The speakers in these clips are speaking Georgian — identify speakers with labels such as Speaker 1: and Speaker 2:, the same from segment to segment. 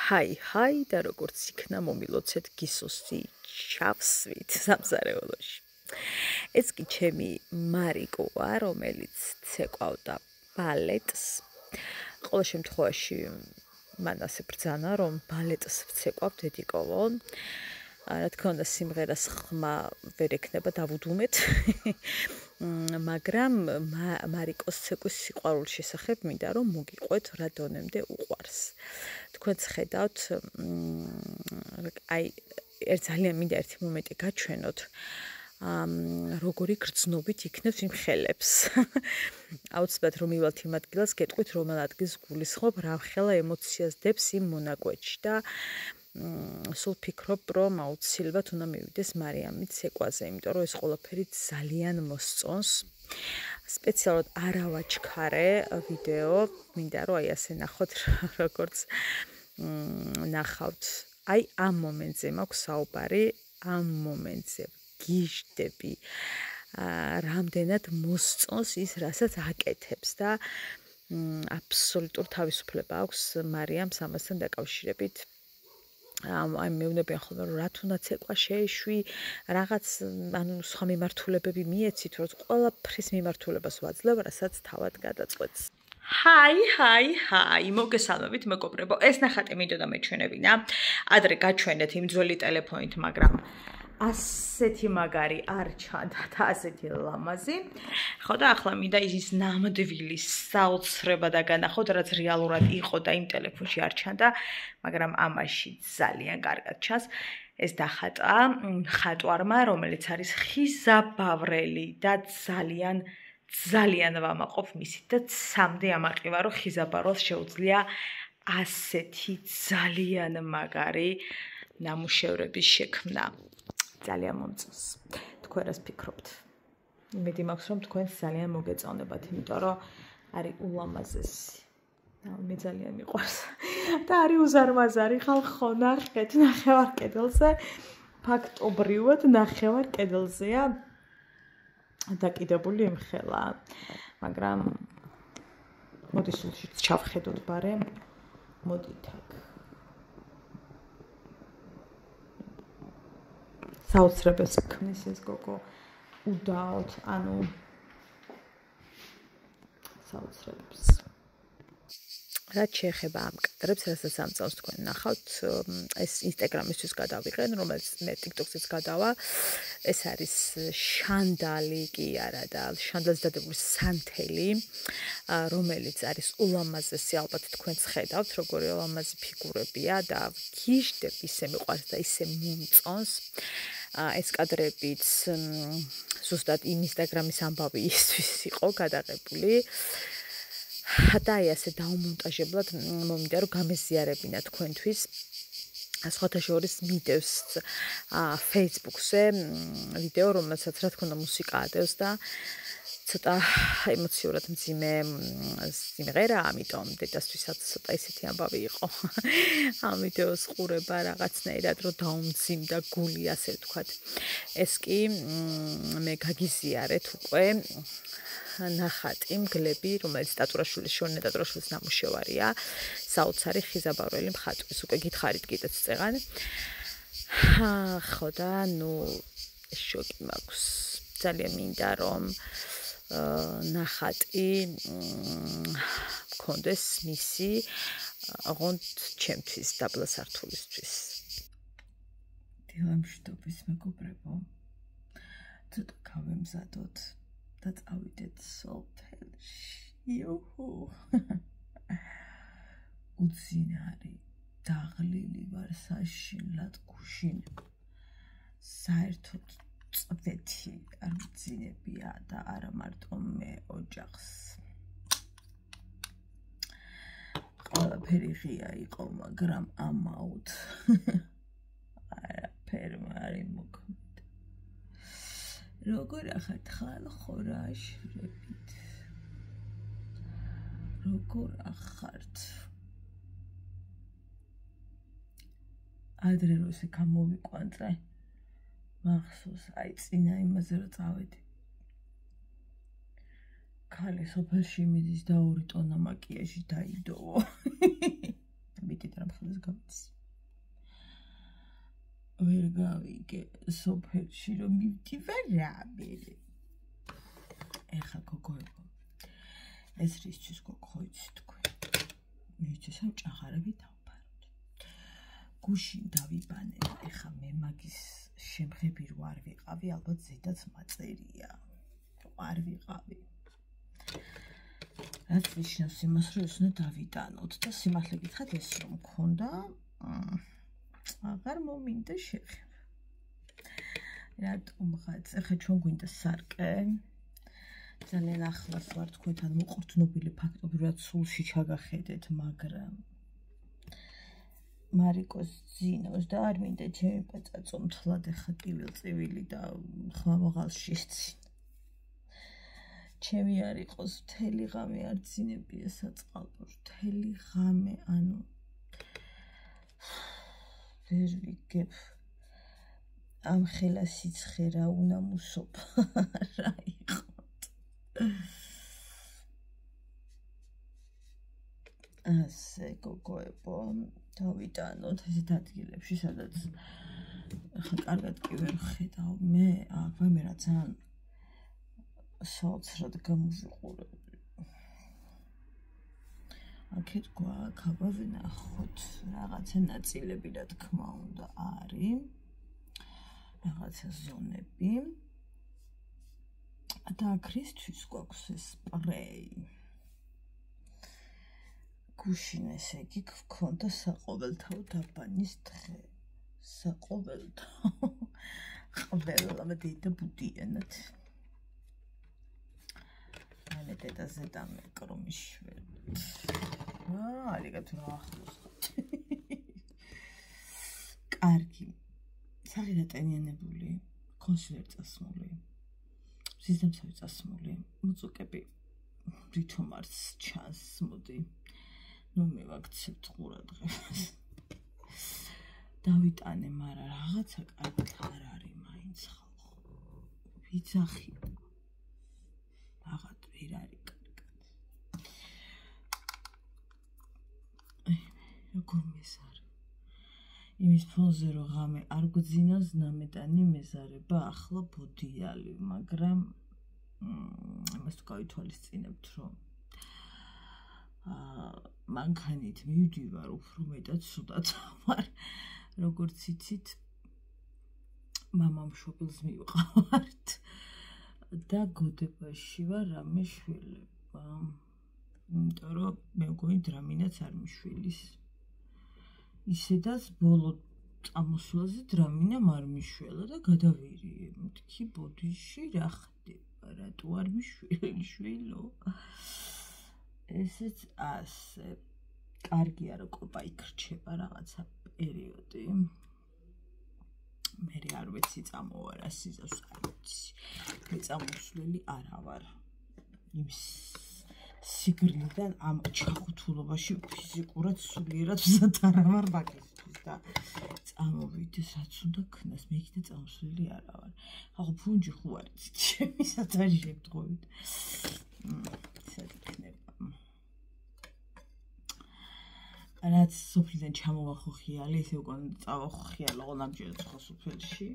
Speaker 1: ჰაი და როგორც იქნა მომილოცეთ გისოსი ჩავსვით სამზარეულოში. ეს კი ჩემი მარიკოა, რომელიც ცეკვავდა ბალეტს. ყოველ შემთხვევაში მან ასე ბრძანა, რომ ბალეტს ვცეკვავ დედიკოვო. რა თქმა უნდა, სიმღერას ხმა ვერ ექნება დავუდუმეთ. მაგრამ მარიკოს ცეკვის სიყვარულის შესახებ მინდა რომ მოგიყვეთ რა დონემდე უყვარს. თქვენც ხედავთ, აი ძალიან მინდა ერთი მომენტი გაჩვენოთ. როგორი გრძნობით იქნებს იმ ხელებს. აუცილებლად რომ მივალთ იმ ადგილას, გეტყვით რომელ ადგილს გულისხმობ, რა ხელა ემოციას დებს იმ მონაკვეთში და სულ ფიქრობ, რომ აუცილებლად უნდა მივიდეს მარიამის ცეკვაზე, იმიტომ რომ ეს ყველაფერი ძალიან მოსწონს. სპეციალურად არ ავაჩქარე ვიდეო, მინდა რომ აი ასე ნახოთ, როგორც ნახავთ. აი ამ მომენტზე მაქვს საუბარი, ამ მომენტზე გიჟდები. რამდენად მოსწონს ის, რასაც აკეთებს და აბსოლუტურ თავისუფლება აქვს მარიამს ამასთან დაკავშირებით. აი მეუბნებიან ხოლმე რომ რა თუნდა ცეკვა შეეშვი, რაღაც ანუ სხვა მიმართულებები მიეცით, რომ ყველაფრის მიმართულებას ვაძლევ, რასაც თავად გადაწყვეტს. ჰაი, მოგესალმებით მეგობრებო. ეს ნახატი მინდოდა მეჩვენებინა. ადრე გაჩვენეთ იმ ძველი ტელეფონით, მაგრამ ასეთი მაგარი არ ჩანდა და ასეთი ლამაზი. ხო და ახლა მინდა ის ნამდვილი საოცრება დაგანახოთ, რაც რეალურად იყო და იმ ტელეფონში არ ჩანდა, მაგრამ ამაში ძალიან კარგად ჩანს. ეს დახატა ხატვარმა, რომელიც არის ხიზაბავრელი და ძალიან ვამაყობ მისით და სამდე ამაყივა, რომ ხიზაბავრელს შეუძლია ასეთი ძალიან მაგარი ნამუშევრების შექმნა. ძალიან მომწონს. თქვენ რას ფიქრობთ? იმედი მაქვს, რომ თქვენ ძალიან მოგეწონებათ, იმიტომ რომ არის ულამაზესი. მე ძალიან მიყვარს. და არის უზარმაზარი ხალხო, ნახეთ, ნახევარ კედელზე. ფაქტობრივად ნახევარ კედელზეა დაკიდებული იმ ხელა. მაგრამ მოდი სულში ჩავხედოთ ბარე. მოდით აქ. საოცრებებს ქმნის ეს გოგო. უდაოდ, ანუ საოცრებებს. რაც შეეხება ამ კადრებს, რასაც ამწავს თქვენ ნახავთ, ეს ინსტაგრამისთვის გადავიყენ, რომელიც მე TikTok-ზეც გადავა. ეს არის შანდალი კი არა და შანდალს დადებული სანთელი, რომელიც არის ულამაზესი, ალბათ თქვენც ხედავთ, როგორი ულამაზი ფიგურებია და გიჟდებ, ისე მიყვარს და ისე მომწონს. ეს კადრებიც ზუსტად იმ ინსტაგრამის ამბავი ისთვის იყო გადაღებული. და აი ასე დაუმონტაჟებლად მომიდა რომ გამეზიარებინა თქვენთვის. სხვათა შორის მიდევს Facebook-ზე ვიდეო, რომელსაც რა თქმა უნდა მუსიკა ადევს და ცოტა ემოციურად მძიმე სიმღერა, ამიტომ დედასთვისაც ცოტა ისეთი ამბავი იყო. ამ ვიდეოს ყურება რაღაცნაირად რომ დაუმძიმდა გული, ასე ვთქვათ. ეს კი მე გაგიზიარეთ უკვე ნახატი მგლები, რომელიც შორნე ტატურაშვილის ნამუშევარია, საოცარი ხიზაბავრელი მხატვრის. უკვე გითხარით კიდეც წეღან. ხო და ნუ შოკი მაქვს. ძალიან მინდა რომ ნახატი მქონდეს მისი ოღონდ ჩემთვის დაბლა სართულისთვის. დილამშვიდობის მეგობრებო. ცოტა გავემზადოთ და წავიდეთ სოფელში. იუჰუ. უძინარი დაღლილი ვარ საშინლად გუშინ. საერთოდ წვეთი არ მძინებია და არა მარტო მე ოჯახს. ყველაფერი ღია იყო, მაგრამ ამაოდ. არაფერი არ იმოქმედა. როგორ ახერხალ ხორაშრებით. როგორ ახართ. ადრე რომ ესე გამოვიკვანწე. მახსოვს, აი წინა იმაზე რომ წავედი. ქალი სოფელში მიდის და 2 ტონა მაკიაჟი დაიდოვო. მიდით რა მხოლოდ გავიც.
Speaker 2: ვერ გავიგე სოფელში რომ მივდივარ რამე. ეხა გოგოებო, ეს რისთვის გოგო იცით თქვენ? მისთვის ამ ჭაღარები დავფაროთ. გუშინ დავიბანე, ეხა მე მაგის შემღები რო არ ვიყავი, ალბათ ზედაც მაწერია. არ ვიყავი. რაც ნიშნავს იმას, რომ ეს უნდა დავიტანოთ და სიმართლე გითხრათ ეს რომ მქონდა, აღარ მომინდა შეხება. რატომღაც, ეხლა ჩვენ გვინდა სარკე. ძალიან ახლოს ვარ თქვენთან მოყრდნობილი ფაქტობრივად რაც სულში ჩაგახედეთ, მაგრამ მარიკოს ძინავს და არ მინდა ჩემი პაწაწო მთლად ეხა კივილწივილი და ხმამაღალში ეცინ. ჩემი არ იყოს მთელი ღამე არ ძინებია საწყალო, მთელი ღამე, ანუ ვერ ვიგებ ამ ხელა სიცხე რა უნამუსობა რა იყოთ. ასე გოგოებო, დავიტანოთ ესეთ ადგილებში, სადაც ახლა კარგად კი ვერ ხედავ მე, მე რა ძალიან საოცრად გამოვიყურები. აქეთ გვაქვს, აბა ვნახოთ, რაღაცა ნაწილები რა თქმა უნდა არის. რაღაცა ზონები. და აქრისთვის გვაქვს ეს სპრეი. გუშინ ესე იგი გქონდა საყოველთაო დაბანის დღე. საყოველთაო. ყველა დედა ბუდიანად. მე დედაზე დამეკრო მიშველი. ალიგათ რა ახლოს ხარ. კარგი. საღირა ტენიანებული, კონსილერი წასმული. სისტემსავი წასმული. მუწუკები ვითომ არც ჩანს, მოდი. ნუ მივაქცევთ ყურადღებას. დავიტანე, მაგრამ რაღაცა კარგად არ არის მაინც ხალხო. ვიძახი. აღარ ვერ არის კარგად. როგორ მეზარე? იმის ფონზე რომ ღამე არ გვძინავს ნამეტანი მეზარება ახლა ბოდიალი, მაგრამ იმას თუ გავითვალისწინებთ, რომ მანქანით მივდივარ, უფრო მეტად სუდაც ვარ. როგორც იცით, მამამ შობილს მივყავართ და გოდებაში ვარ რამე შვილება. იმიტომ რომ მე მგონი დრამინაც არ მიშვილის. ისედაც ბოლო წამოსვლაზე დრამინამ არ მიშველა და გადავირიე. მეთქი ბოდიში რა ხდება, რატო არ მიშვილ შვილო? ესეც ასე. კარგია რომ კოპა იქ რჩება რაღაცა პერიოდი. მე არ ვიცი წამოვარა სიზავს არ ვიცი. მე წამოსვლელი არა ვარ. იმ სიგრილიდან ამ ჩახუთულობაში ფიზიკურად სულიერად მზად არა ვარ მაგისთვის და წამოვიდეს რაც უნდა ქნას, მე იქიდან წამოსვლელი არა ვარ. ახლა ფუნჯი ხო არ იცით, ჩემი სათარი შეგდღვით. ისე იქნება. რაც სოფლიდან ჩამოვახოხიალი, ესე უკან წავახოხიალო ნამჯერად სხვა სოფელში.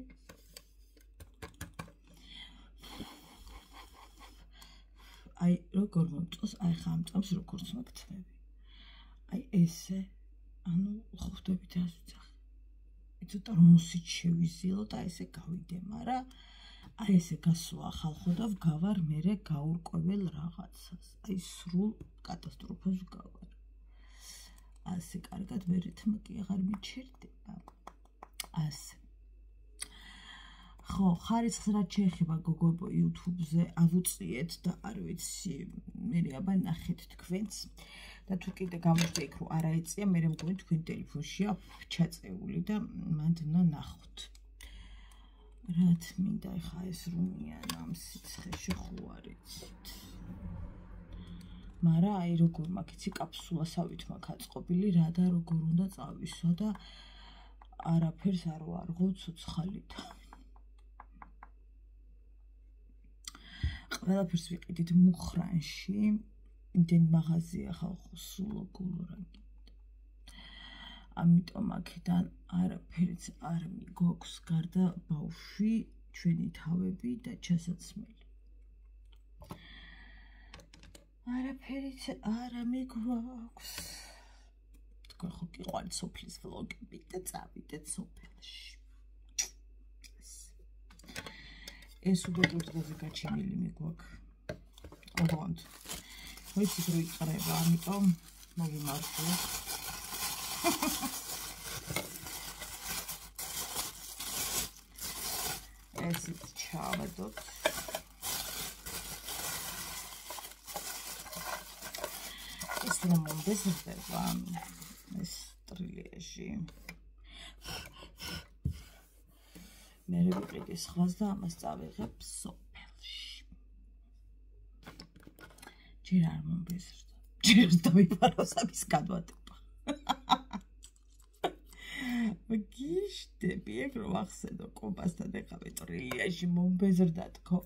Speaker 2: აი როგორ მომწონს, აი ხა ამ წამს როგორც მოგწმები. აი ესე, ანუ ხვდებით რას ვიძახი. ცოტა რომ მუსით შევიზილო და ესე გავიდე, მაგრამ აი ესე გასვლა ხალხო და ვგავარ მერე გაურკვეველ რაღაცას. აი სრულ კატასტროფას ვგავარ. ასე კარგად ვერეთმა კი აღარ მიჩერდება. ასე. ხო, ხარისხს რაც შეეხება გოგოებო YouTube-ზე ავუწიეთ და არ ვიცი, მე აბა ნახეთ თქვენც და თუ კიდე გამოჩნდა იქ რომ არ აიწია, მე მგონი თქვენ ტელეფონშია ჩაწეული და მანდ უნდა ნახოთ. რაც მინდა ხა ეს რუმიან ამ სიცხეში ხო არ იცით. მაგრამ აი როგორ მაქვს იცი კაფსულასავით მაქვს აწყობილი რა და როგორ უნდა წავისვა და არაფერს არ ვარღო ცოცხალით. ყველაფერს ვიყიდით მუხრანში, იმდენ მაღაზია ხალხო სულო გულო რა გინდა. ამიტომ აქედან არაფერიც არ მიგვაქვს გარდა ბავშვი, ჩვენი თავები და ჩასაცმელი. არაფერიც არ მიგვაქვს. თქვენ ხო გიყვართ სოფლის ვლოგები და წავიდეთ სოფელში. ეს უბრალოდ დღეზე გაჩენილი მიგვაქვს. ოღონდ ვიცით რომ იყრება, ამიტომ მოგიმართლეთ. ესეთ ჩავედოთ. ეს რომ მომბეზრდება ეს ტრილიაში. მე ვიყიდი სხვას და ამას წავიღებ სოფელში. ჯერ არ მომბეზრდა. ჯერ დავიფაროს ამის გადვატება. გიშდები, ეგ რომ ახსენო კომპასთან ეხავე ტრილიაში მომბეზრდა თქო.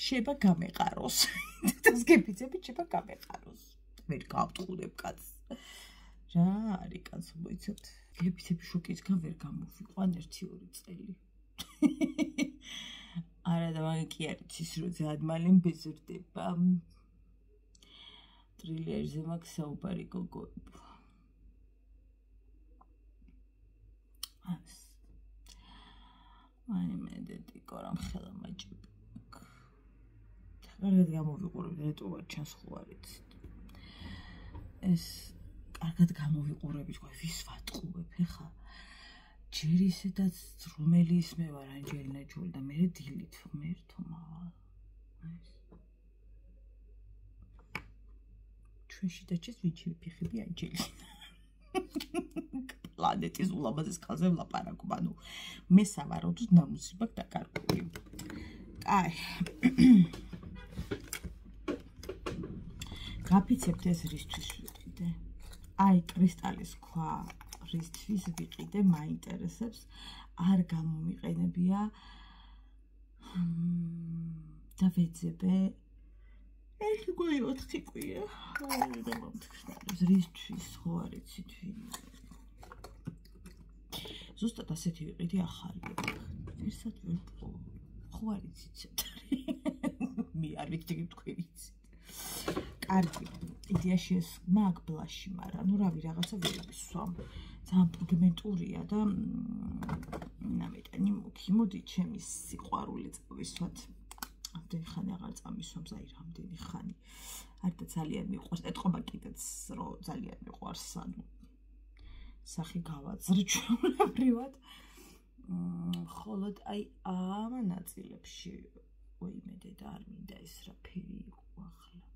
Speaker 2: შეება გამეყაროს. დასგებიცები შეება გამეყაროს. ვერ გავტყუდებ კაცს. რა არის კაცო მოიცათ? გებიცები შოკისგან ვერ გამოვიყვან 1-2 წელი. არა და მაგ კი არის ის რომ ზადმალენ ბეზრდება. ტრილიაში მაქვს საუბარი გოგოებო. აი მე დედიკო რამ ხელა მაჭები. კარგად გამოვიყურებ რეტო ვარ ჩანს ხო არ იცით. ეს კარგად გამოვიყურებით ხო ვის ვატყუებ ხა. ჯერ ისედაც რომელი ისმე ვარ ანჯელინა ჯოლი და მე დილით მერთო მაღალ. ჩვენში დაჭეს ვიჩი ვიფიხები ანჯელინა. პლანეტის ულამაზეს ქალზე ვლაპარაკობ, ანუ მე სავარაუდოდ ნამუსიბაქ დაკარგული. აი. გაფიცებთ ეს რისთვის ვიყიდე? აი კრისტალის ქვა რისთვის ვიყიდე, მაინტერესებს, არ გამომიყენებია და ვეძებე ერთი გვარი 4 კვირა. აი და მომთქნარებს რისთვის ხო არ იცით ვინ. ზუსტად ასეთი ვიყიდი ახალი. ვერსად ვერ ხო არ იცით. მე არ ვიცი თქვენ იცით. კარგი, იდეაში ეს მაგ ბლაში, მაგრამ ნუ რავი რაღაცა ვერ ვისვამ. ძალიან პიგმენტურია და ნამეტანი მუქი. მოდი ჩემი სიყვარული წავისვათ. ამდენი ხანი აღარ წამისვამს, აი რამდენი ხანი. არ და ძალიან მიყვარს. ეთყობა კიდეც რომ ძალიან მიყვარს, ანუ სახი გავაძრე ჩვეულებრივად. ხოლოდ აი ამ ნაწილებში ვაიმე დედა არ მინდა ეს რა ფერი იყო ახლა.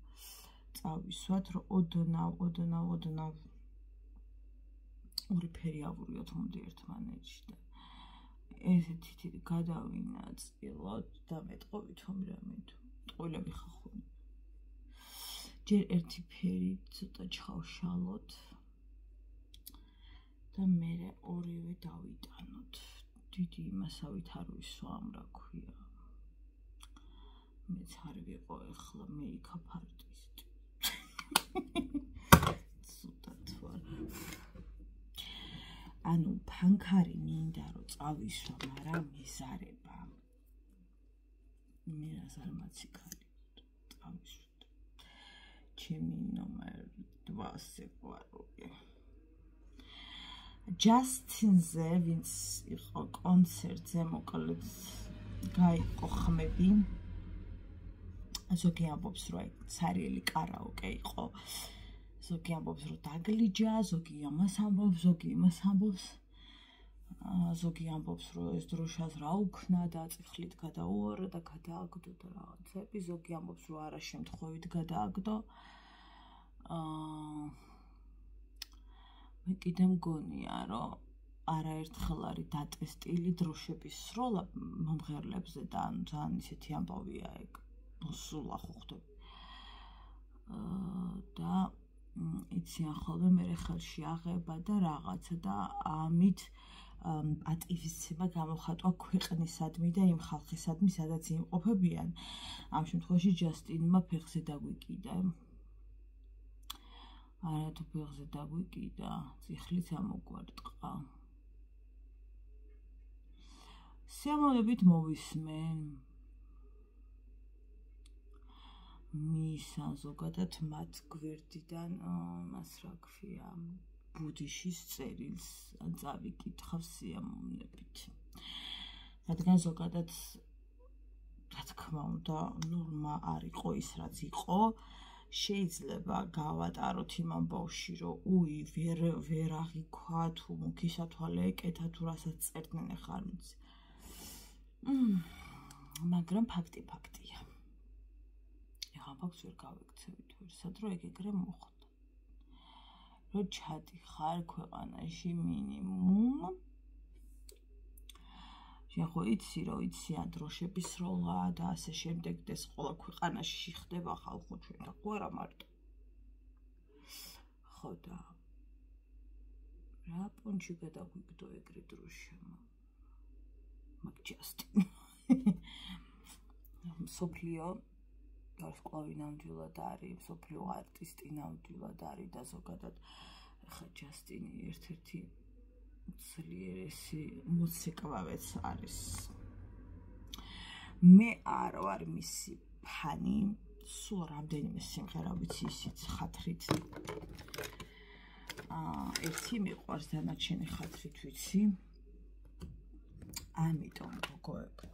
Speaker 2: წავისვათ რომ ოდნავ ორი ფერი ავურიოთ მომდი ერთმანეთში და ესეთი თითი გადავინაწილოთ და მეტყობით რომ რამე თუ ტყუილები ხახუნ. ჯერ ერთი ფერი ცოტა ჩავშალოთ და მერე ორივე დავიტანოთ. დიდი იმასავით არ ვისვამ რა ქვია. მეც არ ვიყო ეხლა მეიქაპ არტისტი. ცუდად ვარ. ანუ ფანქარი მინდა რომ წავისვა, მაგრამ მეზარება. მე რას არ მაციქარი წავისვა. ჩემი ნომერ 2 სიყვარული. ჯასტინზე, ვინც იყო კონცერტზე, მოკლედ გაიყო ხმები. ზოგი ამბობს რომ აი ცარიელი კარაოკე იყო. ზოგი ამბობს რომ დაგლიჯა, ზოგი ამას ამბობს, ზოგი იმას ამბობს. ზოგი ამბობს რომ ეს დროშას რა უქნა და წიხლით გადაუარა და გადააგდო და რაღაცები. ზოგი ამბობს რომ არა შემთხვევით გადააგდო. მე კიდე მგონია რომ არაერთხელ არის დატესტილი დროშების სროლა მომღერლებზე და ანუ ძალიან ისეთი ამბავია ეგ. მოსულა ხო ხდები. და იციან ხოლმე მე ხელში აღება და რაღაცა და ამით პატივისცემა გამოხატვა ქვეყნისადმი და იმ ხალხისადმი, სადაც იმყოფებიან. ამ შემთხვევაში ჯასტინმა ფეხზე დაგვიკიდა. არათუ ფეხზე დაგვიკიდა, წიხლიც ამოგვარტყა. სიამოვნებით მოვისმენ. მისა ზოგადად მათ გვერდიდან მას რა ქვია, ბუდიშის წერილს წავიკითხავ სიამოვნებით. რადგან ზოგადად რა თქმა უნდა, ნორმა არ იყო ის, რაც იყო. შეიძლება გავატაროთ იმ ამბავში, რომ უი, ვერ აღიქვა თუ მუქი სათვალე ეკეთა თუ რასაც წერდნენ ახლა არ ვიცი. მაგრამ ფაქტია. ეხლა ფაქტს ვერ გავიქცევით ვერ, სადრო ეგრე მოხდა. რომ ჩადიხარ ქვეყანაში მინიმუმ ხო იცი რომ იციან დროშების როლა და ასე შემდეგ და ეს ყველა ქვეყანაში ხდება ხალხო ჩვენ ხო არა მარტო ხო და რა პონჩი გადაგვიგდო ეგრე დროშა მაგ ჯასტინ სოფლიო ვარსკვლავი ნამდვილად არის სოფლიო არტისტი ნამდვილად არის და ზოგადად ხა ჯასტინი ერთ-ერთი ძლიერესი მუსიკავეც არის. მე არ ვარ მისი ფანი, სულ რამდენიმე სიმღერა ვიცი ისიც ხათრით. ერთი მიყვარს დანარჩენი ხათრით ვიცი. ამიტომ გოგოებო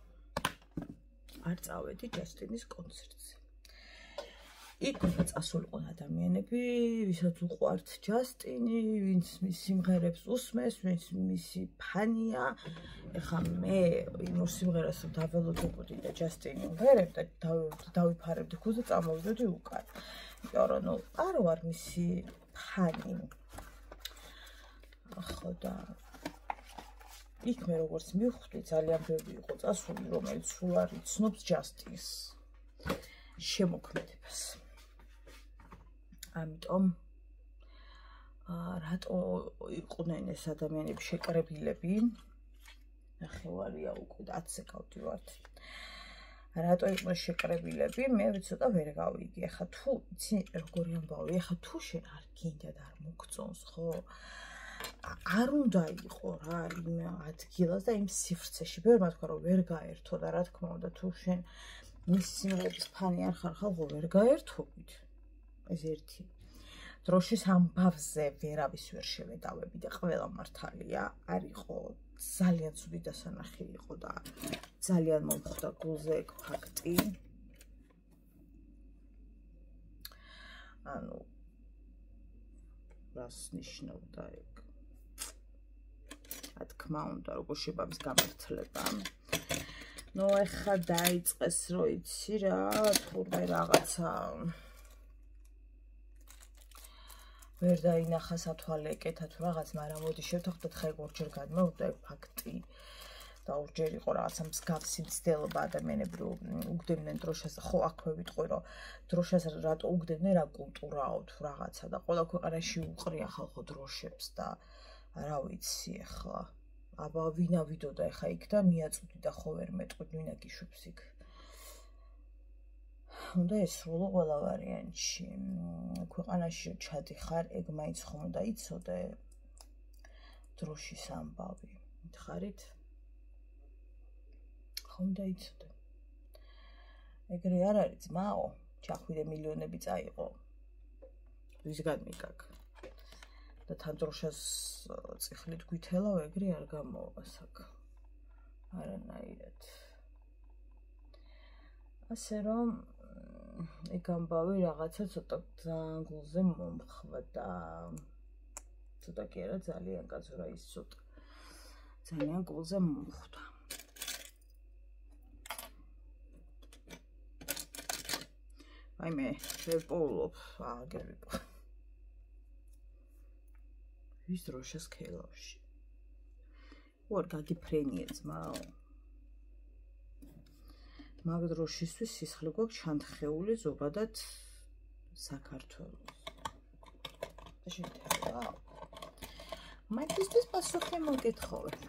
Speaker 2: არ წავედი ჯასტინის კონცერტზე. იქ წასულიყო ადამიანები, ვისაც უყვართ ჯასტინი, ვინც მის სიმღერებს უსმენს, ვინც მისი ფანია. ეხლა მე იმ სიმღერას დაველოდებოდი და ჯასტინი ვერებ და დავიფარებდი ხუზე წამოვიდოდი უკან. იმიტომ რომ არ ვარ მისი ფანი. ხო და იქ მე როგორც მივხვდი, ძალიან ბევრი იყო წასული, რომელიც სულ არ იცნობს ჯასტინს შემოქმედებას. ამიტომ რატო იყვნენ ეს ადამიანები შეკრებილები? ნახევარია უკვე 10 სეკუნდი ვართ. რატო იყვნენ შეკრებილები? მე ცოტა ვერ გავიგე. ახლა თუ იცი როგორი ამბავი, ახლა თუ შენ არ გინდა და არ მოგწონს, ხო? არ უნდა იყო რა იმ ადგილას და იმ სივრცეში. ბევრმა თქვა რომ ვერ გაერთო და რა თქმა უნდა თუ შენ მის სიმღერების ფანი არ ხარ ხალხო ვერ გაერთობით. ეს ერთი. დროშის ამბავზე ვერავის ვერ შევედავები და ყველა მართალია არ იყო ძალიან ცუდი დასანახი იყო და ძალიან მომხვდა გულზე ეგ ფაქტი. ანუ რას ნიშნავდა ეგ? რა თქმა უნდა როგორ შევამის გამართლება. ნუ ეხა დაიწყეს რო იცი რა თურმე რაღაცა ვერ დაინახა სათვალე ეკეთა თუ რაღაც, მაგრამ მოდი შევთანხმდეთ ხა ორჯერ გადმოვიდა ფაქტი და ორჯერ იყო რაღაცა მსგავსი მცდელობა ადამიანები რომ უგდებდნენ დროშას, ხო აქვე ვიტყვი რომ დროშას რატო უგდებდნენ რა კულტურაო თუ რაღაცა და ყველა ქვეყანაში უყრია ხალხო დროშებს და რა ვიცი ახლა აბა ვინა ვიდოდა ახლა იქ და მიაწვდი და ხო ვერ მეტყვი ვინა გიშვებს იქ. უნდა ესრულო ყველა ვარიანტში. ქვეყანაში ჩადიხარ, ეგ მაინც ხომ უნდა იცოდე დროშის ამბავი. მითხარით? ხომ უნდა იცოდე. ეგრე არ არის ძმაო, ჩახვიდე მილიონები წაიყო. ვისგან მიგაკ. და თან დროშას წიხლით გვითელავ, ეგრე არ გამოვა საკ. არანაირად. ასე რომ ეგ ამბავი რაღაცა ცოტა ძალიან გულზე მომხვდა. ცოტა კი არა ძალიან კაცო რა ის ცოტა. ძალიან გულზე მომხვდა. აი მე ვეპოულობ, აგერ ვიყო. ვის დროშას ქელავში. ვარ გაგიფრენია ძმაო. მაგ დროშისთვის სისხლი გვაქვს ჩანთხეული ზოგადად საქართველოს. და შევთხოვა. მაგისთვის პასუხი მოგეთხოვებ.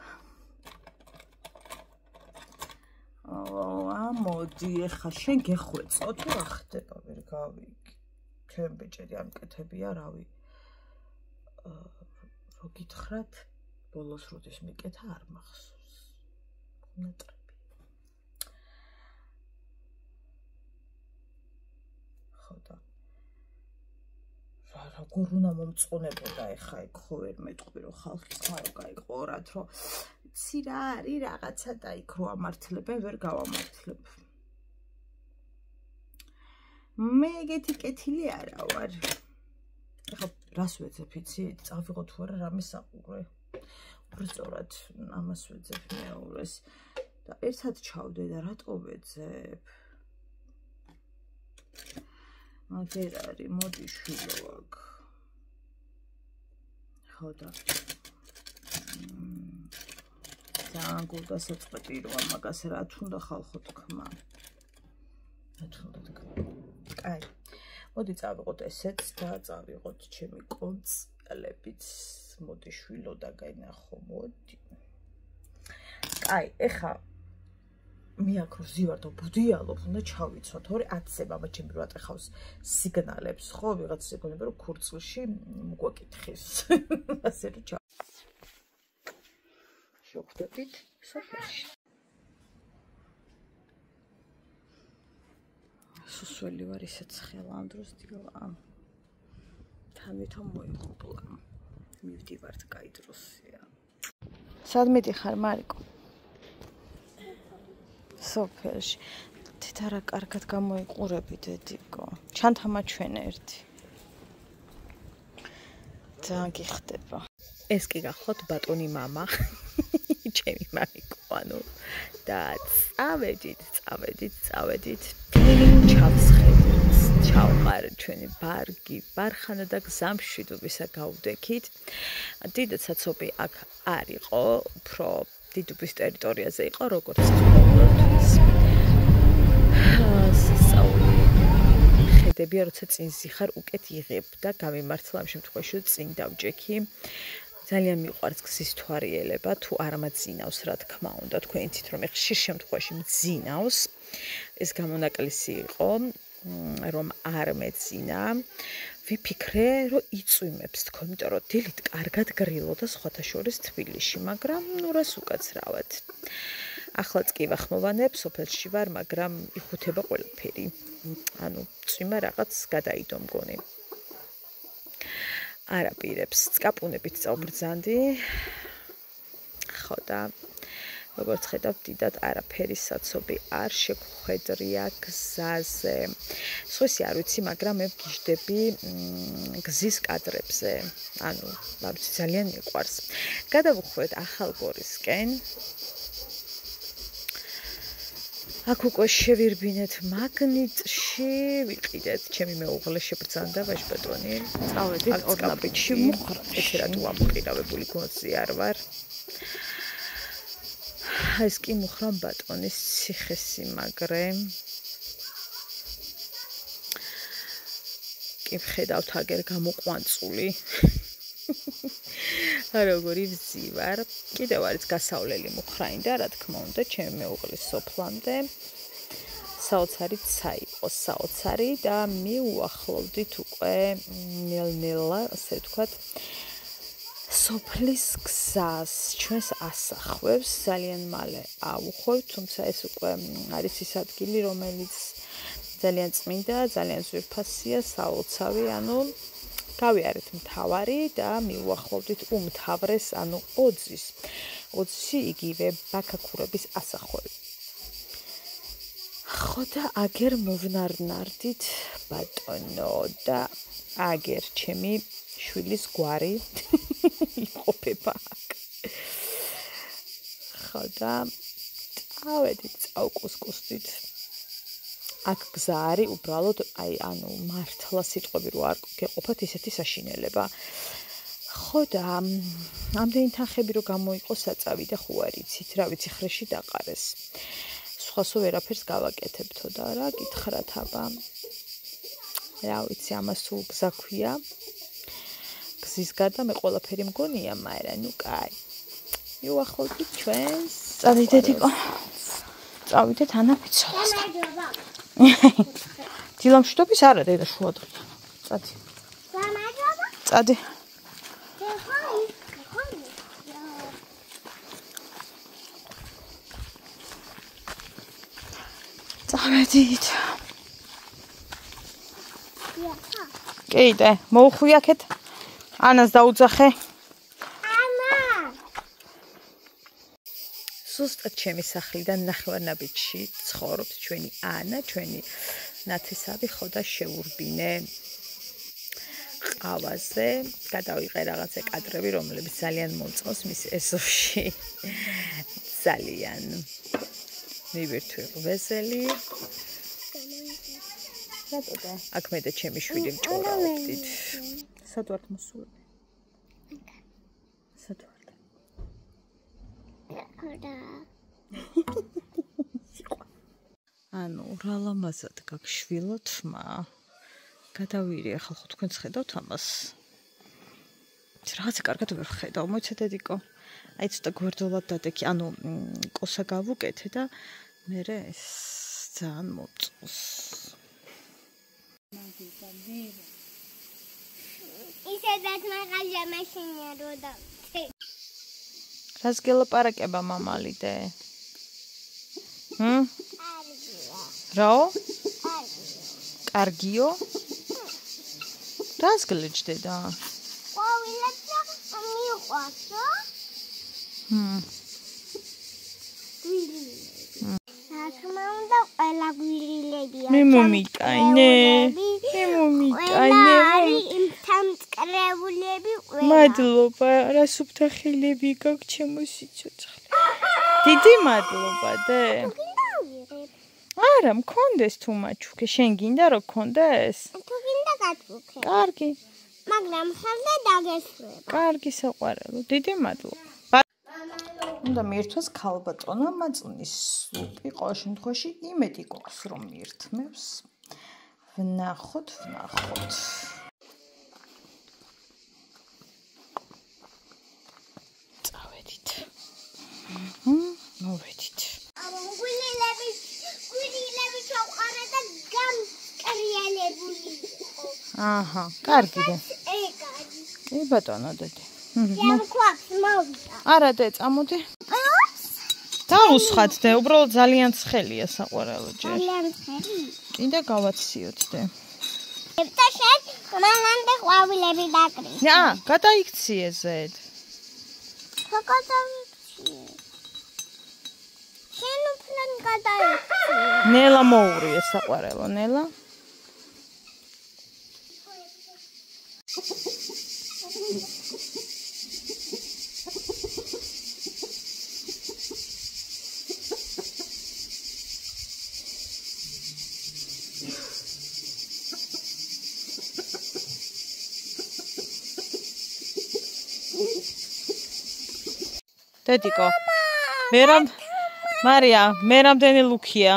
Speaker 2: მოდი ეხა შენ გეხვეწო თუ რა ხდება ვერ გავიგე. ჩემ ბეჭედი ამკეთებია რავი. რო გითხრათ ბოლოს როდის მიკეთა არ მახსოვს ნატრები ხო და როგორ უნდა მომწყუნებოდა ეხა იქ ხო ვერ მეტყვი რომ ხალხი ხარო გაიყორათ რომ იცი რა არის რაღაცა და იქ რო ამართლებენ ვერ გავამართლებ მე ეგეთი კეთილი არა ვარ ეხა რას ვეძებ იცი წავიღო თუ არა რამე საყურე უბრალოდ ამას ვეძებ მეორეს და ერთად ჩავდე და რატო ვეძებ მაგერ არის მოდი შვილო აქ ხო და ძალიან გულდასაწყვეტი როა მაგას რა თუნდა ხალხო თქმა რა თუნდა თქმა კაი მოდი წავიღოთ ესეც და წავიღოთ ჩემი კონცლებიც მოდი შვილო და გაინახო მოდი კაი ეხა მე აქ რო ზივარ და ბუდიალობ უნდა ჩავიცოთ 2:10-ზე მამა ჩემი რო ატეხავს სიგნალებს ხო ვიღაც ეგონება რომ ქურწილში მოგვაკითხეს ასე რომ შევხვდებით სოფელში სუსველი ვარ ისეთ ხელანდროს დილა თან ვითომ მოიყოფლა მივდივართ კაი დროსია სად მიდიხარ მარიკო სოფელში თეთა რა კარგად გამოიყურები დედიკო ჩანთამაჩვენე ერთი ძალიან გიხდება ეს კი გახლავთ ბატონი მამა ჩემი მარიკო ანუ და წავედით ჩავსხედით ჩავყარეთ ჩვენი ბარგი ბარხანა და გზამშვიდობისა გავდექით დიდად საცობი აქ არ იყო უფრო დიდუბის ტერიტორიაზე იყო როგორც ყოველთვის სასწაული ხედებია როცა წინ ზიხარ უკეთ იღებ და გამიმართლა ამ შემთხვევაში რომ წინ დავჯექი ძალიან მიყვარს გზის თვარიელება თუ არ მაძინავს რა თქმა უნდა თქვენ იცით რომ ხშირ შემთხვევაში მძინავს ეს გამონაკლისი იყო რომ არ მეძინა ვიფიქრე რომ იწვიმებს თქო იმიტომ რომ დილით კარგად გრილოდა სხვათა შორის თბილისში მაგრამ ნუ რას უკაცრავად ახლაც კი ვახმოვანებ სოფელში ვარ მაგრამ იხუთება ყველაფერი ანუ წვიმა რაღაც გადაიდო მგონი არ აპირებს წკაპუნებით წავბრძანდი ხო და როგორც ხედავთ დიდად არაფერი საცობი არ შეგხვედრია გზაზე სხვისი არ ვიცი მაგრამ მე ვგიჟდები გზის კადრებზე ანუ არ ვიცი ძალიან მიყვარს გადავუხვევთ ახალგორისკენ აქ უკვე შევირბინეთ მაგნიტში ვიყიდეთ ჩემი მეუღლე შებრძანდა ვაჟბატონი წავედით ორნაბიჯში მუხრაში რა თუ ამყირავებული გონზე არ ვარ ეს კი მუხრან ბატონის ციხესიმაგრე კი ვხედავთ აგერ გამოყვანწული როგორი ვზივარ კიდევ არის გასავლელი მუხრანი და რა თქმა უნდა ჩემი მეუღლის სოფლამდე საოცარი ცა იყო საოცარი და მიუახლოვდით უკვე ნელ-ნელა ასე ვთქვათ სოფლის გზას ჩვენს ასახვევს ძალიან მალე ავუხვევთ თუმცა ეს უკვე არის ის ადგილი რომელიც ძალიან წმინდა ძალიან ძვირფასია საოცარი ანუ გავიარეთ მთავარი და მიუახლოვდით უმთავრეს ანუ ოძისი იგივე ბაქაქურების ასახვევი ხო და აგერ მოვნარნარდით ბატონო და აგერ ჩემი შვილის გვარი იყოფება აქ ხო და წავედით წავკუსკუსდით აქ გზა არის უბრალოდ აი ანუ მართლა სიტყვები რო არ გეყოფათ ისეთი საშინელება ხო და ამდენი თანხები რო გამოიყო საწავი და ხო არ იცით რა ვიცი ხრეში დაყარეს სხვასო ვერაფერს გავაკეთებთო და რა გითხრათ აბა რა ვიცი ამას თუ გზა ქვია გზის გარდა მე ყველაფერი მგონია მაგრამ ნუ კაი მიუახლოვდით ჩვენს წავიდეთ იყო წავიდეთ ანაფიცოლასთან დილამშვიდობის არა დედა შუადღე წადი წადი
Speaker 1: წავედით. კიდე, მოუხვიაქეთ. ანას დაუძახე. ზუსტად ჩემი სახლიდან ნახევარნაბიჯში ცხოვრობს ჩვენი ანა, ჩვენი ნათესავი ხო და შეურბინე ყავაზე. გადავიღე რაღაცა კადრები, რომლებიც ძალიან მომწონს მის ეზოში. ძალიან მივირთვი ღვეზელი. რატო? აქ მე და ჩემი შვილი მჭორავდით. სად ვართ მოსულები? სად ვართ? ანუ რა ლამაზად გაგშვილოთ მა. გადავირი ახლა ხო თქვენ ხედავთ ამას. რაღაცა კარგად ვერ ხედავ, მოიცა დედიკო. აი ცოტა გვერდულად დადექი, ანუ კოსა გავუკეთე და მე ეს ძალიან მომწონს.
Speaker 3: ისედაც მაღალია მაშინია რო და
Speaker 1: რას გელაპარაკება მამალიდე? რაო? კარგიო? რას გლეჯდედა?
Speaker 3: ყვავილებსა მიყვასო? საქმე უნდა ყველა გვირილებია.
Speaker 1: მე მომიტანე. მე მომიტანე.
Speaker 3: თამწკრეულები ყველა.
Speaker 1: მადლობა, რა სუფთა ხილები გაქვს ჩემო სიცოცხლე. დიდი მადლობა დე. არა, მქონდეს თუ მაჩუქე, შენ გინდა რომ გქონდეს?
Speaker 3: თუ გინდა გათუქე.
Speaker 1: კარგი.
Speaker 3: მაგრამ ხელზე დაგესვება.
Speaker 1: კარგი საყვარელო, დიდი მადლობა. უნდა მიირთვას ქალბატონო მაწუნის სუპი, ყოველ შემთხვევაში იმედი გვაქვს რომ მიირთმევს. ვნახოთ. წავედით. მოვედით.
Speaker 3: გვირილები ჩავყარა და გამკრიალებული იყო.
Speaker 1: აჰა, კარგი და.
Speaker 3: ეგარი.
Speaker 1: კი ბატონო დედი.
Speaker 3: ямქვაც მოვიდა.
Speaker 1: არა დე, წამოდი. დაუსხათ დე, უბრალოდ ძალიან ცხელია საყვარელო ჯერ.
Speaker 3: ძალიან ხელი.
Speaker 1: კიდე გავაციოთ დე.
Speaker 3: და შენ მანამდე ყვავილები დაკრი.
Speaker 1: გადაიქციე ზედ.
Speaker 3: გადაიქციე. შენ უფრო გადაიქციე.
Speaker 1: ნელა მოურიე საყვარელო, ნელა. დედიკო. მარია, მე რამდენი ლუქია?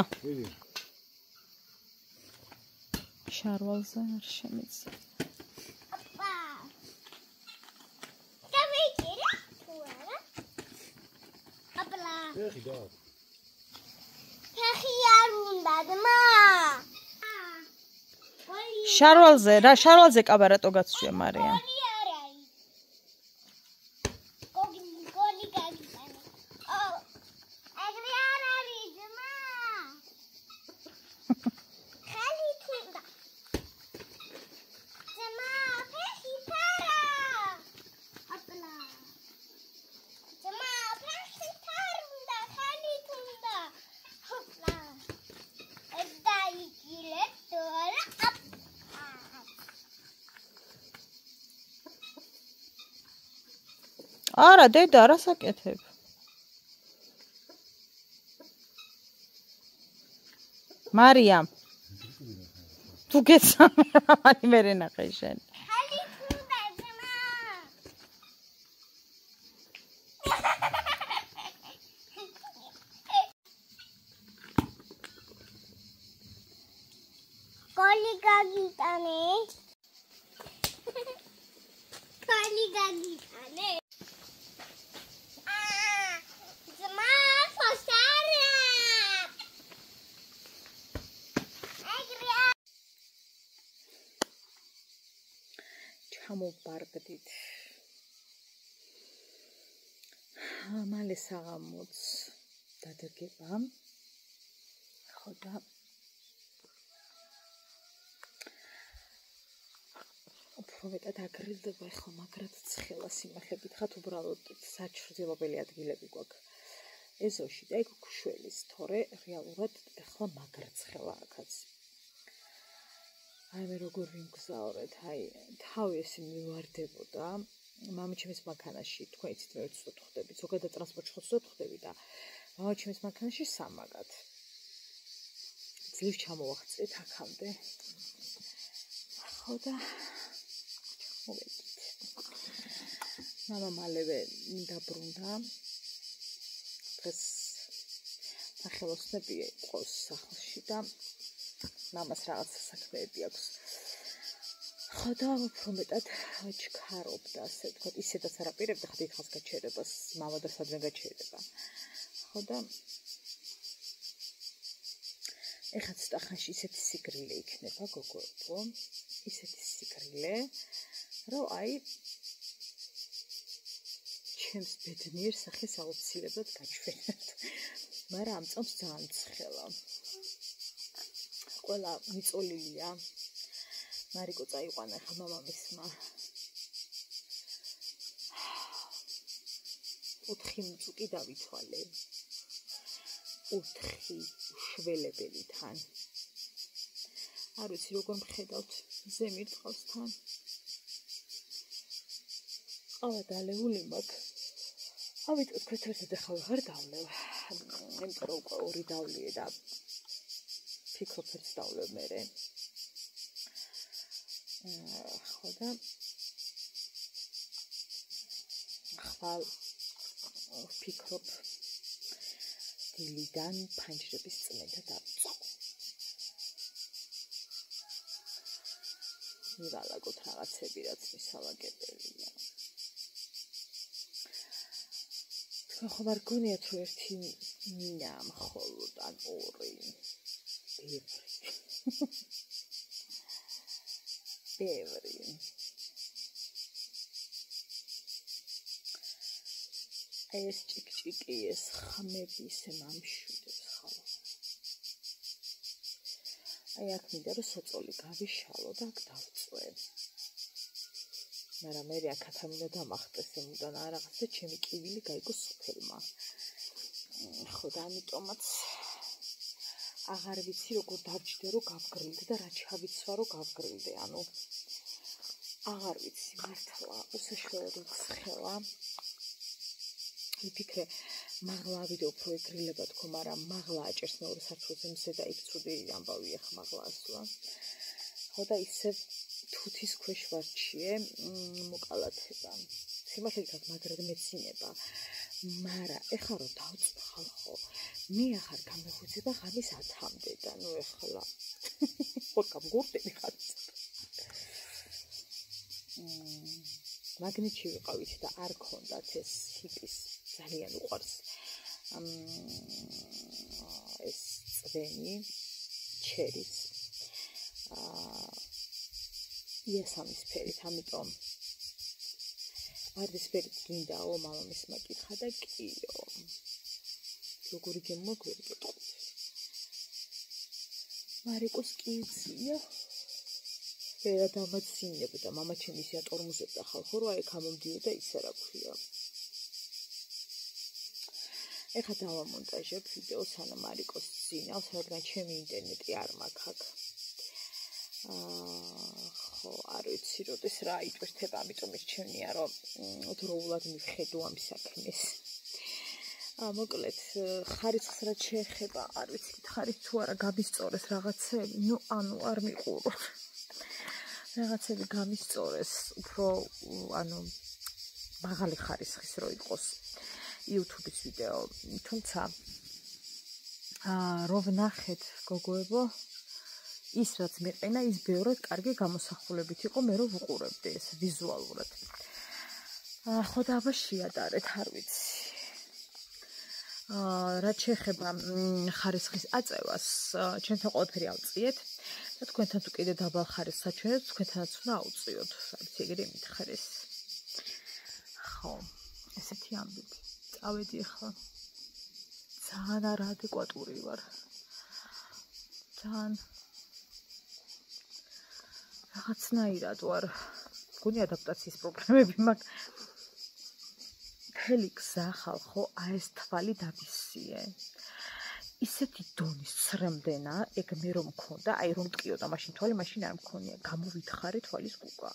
Speaker 1: შარვალზე არ შემიძლია.
Speaker 3: აპა. დავიქირა თუ არა? აპლა. ფეხი არ უნდა ძმა.
Speaker 1: შარვალზე კაბარატო გაცვია მარია. არა, დედა, რა საკეთებ? მარიამ. თუ გეცამე, მამალი მერე ნახე შენ.
Speaker 3: ხალი თუნდა ძმა. კოლი გაგიტანე. კოლი გაგიტანე. ძმა, ფოსარა. ჩამოვბარგდით. მალე საღამოც დადგება. ხო და
Speaker 1: უფრო მეტად აგრილდება ეხლა, მაგრად ცხელა სიმართლებით ხათ, უბრალოდ საჩრდილობელი ადგილები გვაქვს ეზოში და ეგ ქუშველის, თორე რეალურად ეხლა მაგრაცხელა აქაც. აი მე როგორ ვიმგზავრეთ, აი თავი ესე მივარდებოდა მამაჩემის მანქანაში, თქვენ იცით მე უცბად ხვდები, ზოგადად ტრანსპორტში უცბად ხვდები და მამაჩემის მანქანაში სამაგად. ძლივს ჩამოვახცეთ აქამდე. ხო და მოვედით. მამა მალევე დაბრუნდა. დღეს სახელოსნები იყოს სახლში და მამას რაღაც საქმეები აქვს. ხო და უფრო მეტად ჩქარობდა, ასე ვთქვათ, ისედაც არ აპირებდა ხა დიდხანს გაჩერებას, მამა და სადმე გაჩერება. ხო და ეხლა ცოტა ხანში ისეთი სიგრილე იქნება გოგოებო, ისეთი სიგრილე, რომ აი ჩემს ბედნიერ სახეს აუცილებლად გაჩვენებთ. მაგრამ ამ წამს ძალიან ცხელა. ყველა მიწოლილია. მარიკო წაიყვანა ხა მამამისმა. 4 მწუკი დავითვალე. 4 უშველებელი თან. არ ვიცი როგორ მხედავთ ზემირ წყალსთან. ყავა დალეული მაქვს. ავიტყვით ქეთერთად ახლა ვეღარ დავლევ. იმიტომ რომ უკვე 2 დავლიე და ფიქრობ ერთ დავლევ მერე. ხო და ახლა ვფიქრობ დილიდან ფანჯრების წმენდა დავწყო. მივალაგოთ რაღაცები, რაც მისალაგებელია. თქვენ ხო არ გონიათ, რომ ერთი მინა მხოლოდ ან 2? ბევრი. ეს ჭიკჭიკი, ეს ხმები ისე მამშვიდებს ხოლმე. აი აქ მინდა რომ საწოლი გავიშალო და აქ დავწვე. მაგრამ მე აქაც მინდა დამახტეს ემუდან რაღაცა ჩემი კივილი გაიგო სოფელმა. ხო და ამიტომაც აღარ ვიცი როგორ დავჯდე რომ გავგრილდე და რა ჩავიცვა რომ გავგრილდე. ანუ აღარ ვიცი მართლა უსაშველოდ ცხელა. ვიფიქრე მაღლა ვიდეო უფრო ეგრილება თქო, მაგრამ მაღლა აჭერს მეორე სართულზე მზე და იქ ცუდი ამბავია ხ მაღლა ასვლა. ხო და ისევ თუთის ქვეშ ვარჩიე მოკალათება. სიმართლე გითხრათ, მაგრად მეცინება. მაგრამ ეხლა რომ დავწვე ხალხო, მე ახარ გამეხვეწება ღამის 10-მდე და ნუ ეხლა ხო გამგურდები ხარ. მაგნიტში ვიყავით და არ ქონდათ ეს ჰიპის ძალიან უყვარს ეს წვენი ჩერის იესამისფერით, ამიტომ ვარდისფერით გინდაო, მამამისმა კითხა და კიო. როგორი გემოგვერი გეტყვით. მარიკოს კიცია. ვერა დამაცინებდა, მამაჩემი ისე ატორმუზებდა ხალხო, რომ აი გამომდიოდა ისე რა ქვია. ეხლა დავამონტაჟებ ვიდეო სანამ მარიკოს ძინავს, რადგან ჩემი ინტერნეტი არ მაქვს აქ. ხო, არ ვიცი, როდეს რა იტვირთება, ამიტომ ისჩვენია, რომ დროულად მივხედო ამ საქმეს. მოკლედ, ხარისხს რაც შეეხება, არ ვიცი, ხარისხ თუ არა გამისწორეს რაღაცები, ნუ ანუ არ მიყურო. რაღაცები გამისწორეს, უფრო ანუ მაღალი ხარისხის რო იყოს YouTube-ის ვიდეო, თუმცა რო ვნახეთ გოგოებო, ის რაც მეყენა, ის ბევრად კარგი გამოსახულებით იყო, მე რო ვუყურებდი ეს ვიზუალურად. ხო და აბა შეადარეთ, არ ვიცი. რაც შეეხება ხარისხის აწევას, ჩვენთან ყველაფერი ავწიეთ და თქვენთან თუ კიდე დაბალ ხარისხს აჩვენებთ, თქვენთანაც უნდა აუწიოთ. არ ვიცი, ეგრე მითხარეს. ხო, ესეთი ამბები. წავედი ახლა. ძალიან არაადეკვატური ვარ. ძალიან რაღაცნაირად ვარ. მგონი ადაპტაციის პრობლემები მაქვს. მთელი გზა ხალხო ეს თვალი დავისიე. ისეთი დონის ცრემდენა, ეგ მე რომ მქონდა, აი რომ მტკიოდა მაშინ თვალი, მაშინ არ მქონია. გამოვითხარი თვალის კუკა.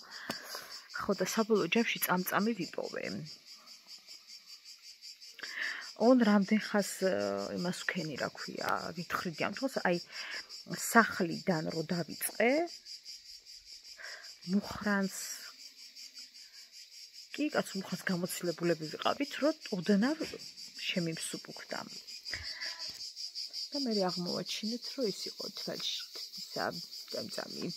Speaker 1: ხო და საბოლოო ჯამში წამწამი ვიპოვე. რამდენ ხას იმას ვქენი, რა ქვია, ვითხრიდი ამ თვალს, აი სახლიდან რო დავიწყე, მუხრანს კი კაც მუხრანს გამოცდილებულები ვიყავით, რომ ოდნავ შემიმსუბუქდა. და მე აღმოვაჩინეთ, რომ ის იყო თვალში ისა წამწამი.